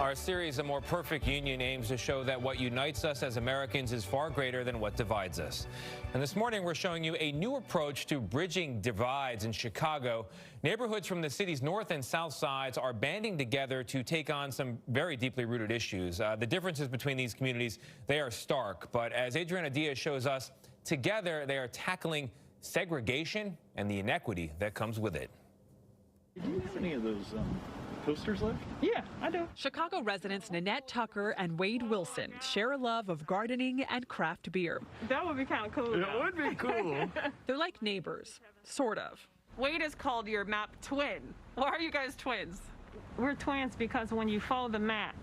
Our series, A More Perfect Union, aims to show that what unites us as Americans is far greater than what divides us. And this morning, we're showing you a new approach to bridging divides in Chicago. Neighborhoods from the city's north and south sides are banding together to take on some very deeply rooted issues. The differences between these communities, they are stark. But as Adriana Diaz shows us, together they are tackling segregation and the inequity that comes with it. Do you have any of those posters left? Yeah, I do. Chicago residents Nanette Tucker and Wade Wilson share a love of gardening and craft beer. That would be kind of cool. It would be cool. They're like neighbors, sort of. Wade is called your map twin. Why are you guys twins? We're twins because when you follow the map,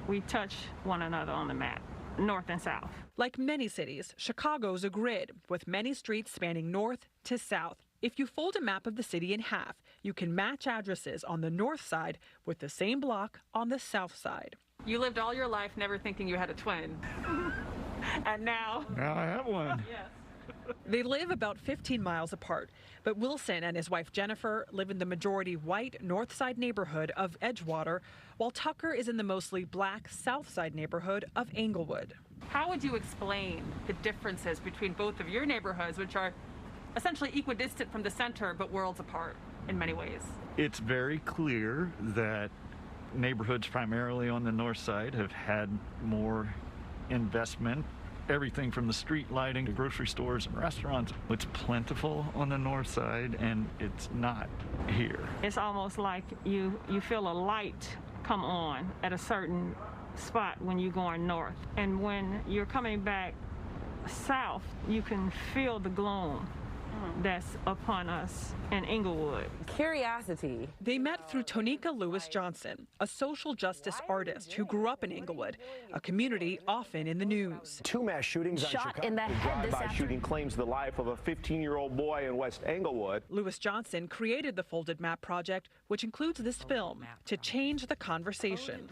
we touch one another on the map, north and south. Like many cities, Chicago's a grid with many streets spanning north to south. If you fold a map of the city in half, you can match addresses on the north side with the same block on the south side. You lived all your life never thinking you had a twin. And now I have one. Yes. They live about 15 miles apart, but Wilson and his wife Jennifer live in the majority white north side neighborhood of Edgewater, while Tucker is in the mostly black south side neighborhood of Englewood. How would you explain the differences between both of your neighborhoods, which are essentially equidistant from the center but worlds apart in many ways? It's very clear that neighborhoods primarily on the north side have had more investment. Everything from the street lighting to grocery stores and restaurants. It's plentiful on the north side and it's not here. It's almost like you feel a light come on at a certain spot when you're going north. And when you're coming back south, you can feel the gloom that's upon us in Englewood. Curiosity. They met through Tonika Lewis Johnson, a social justice artist who grew up in Englewood, a community often in the news. 2 mass shootings Shot in the head this afternoon. Shooting claims the life of a 15-year-old boy in West Englewood. Lewis Johnson created the Folded Map Project, which includes this film, to change the conversation.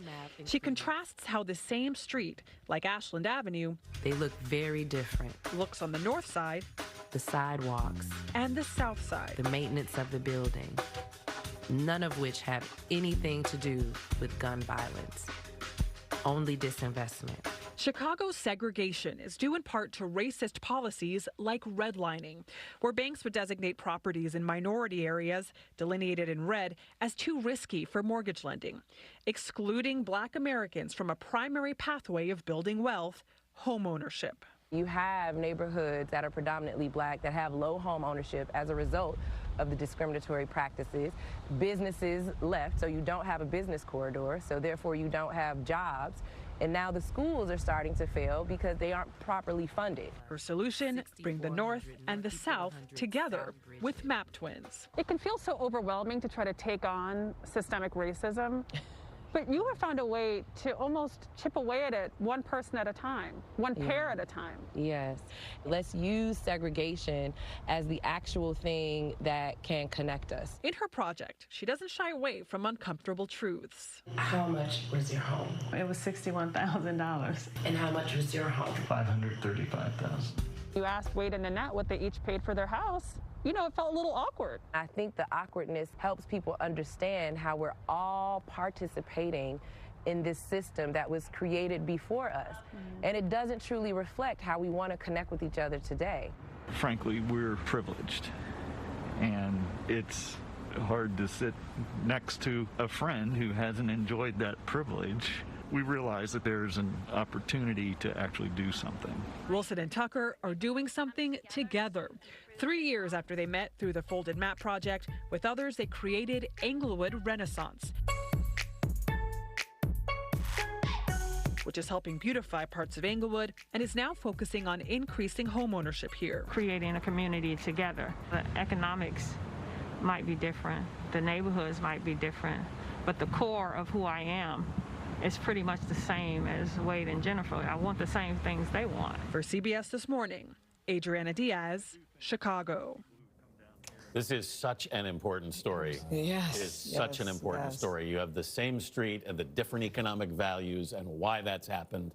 She contrasts how the same street, like Ashland Avenue, They look very different. looks on the north side The sidewalks, and the south side. the maintenance of the building, none of which have anything to do with gun violence. Only disinvestment. Chicago's segregation is due in part to racist policies like redlining, where banks would designate properties in minority areas, delineated in red, as too risky for mortgage lending, excluding Black Americans from a primary pathway of building wealth, homeownership. You have neighborhoods that are predominantly Black that have low home ownership as a result of the discriminatory practices. Businesses left, so you don't have a business corridor, so therefore you don't have jobs. And now the schools are starting to fail because they aren't properly funded. Her solution, bring the North and the South together with map twins. It can feel so overwhelming to try to take on systemic racism, but you have found a way to almost chip away at it one person at a time, one pair at a time. Yes. Let's use segregation as the actual thing that can connect us. In her project, she doesn't shy away from uncomfortable truths. How much was your home? It was $61,000. And how much was your home? $535,000. You asked Wade and Nanette what they each paid for their house. You know, it felt a little awkward. I think the awkwardness helps people understand how we're all participating in this system that was created before us. And it doesn't truly reflect how we want to connect with each other today. Frankly, we're privileged, and it's hard to sit next to a friend who hasn't enjoyed that privilege. We realize that there's an opportunity to actually do something. Wilson and Tucker are doing something together. 3 years after they met through the Folded Map Project, with others they created Englewood Renaissance, which is helping beautify parts of Englewood and is now focusing on increasing homeownership here. Creating a community together. The economics might be different, the neighborhoods might be different, but the core of who I am is pretty much the same as Wade and Jennifer. I want the same things they want. For CBS This Morning, Adriana Diaz, Chicago. This is such an important story. Yes. It is such an important story. You have the same street and the different economic values and why that's happened.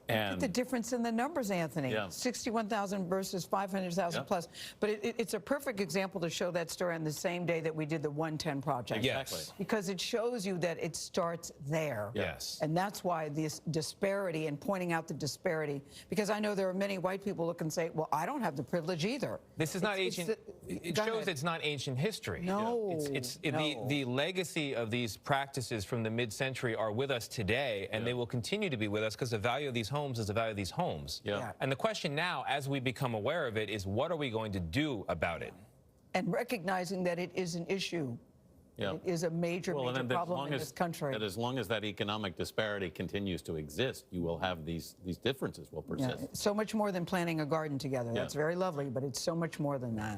And the difference in the numbers, Anthony. Yeah. 61,000 versus 500,000 Yeah. plus. But it's a perfect example to show that story on the same day that we did the 110 project. Exactly. Yes. Because it shows you that it starts there. Yes. And that's why this disparity and pointing out the disparity. Because I know there are many white people who can say, well, I don't have the privilege either. This is not ancient. It Go shows ahead. it's not ancient history. No, no. The legacy of these practices from the mid-century are with us today, and they will continue to be with us because the value of these homes is the value of these homes. Yeah. And the question now, as we become aware of it, is what are we going to do about it? And recognizing that it is an issue. Yeah. It is a major, Well, major and as problem long in as- this country. that as long as that economic disparity continues to exist, you will have these differences will Yeah, persist. so much more than planting a garden together. Yeah. That's very lovely, but it's so much more than that.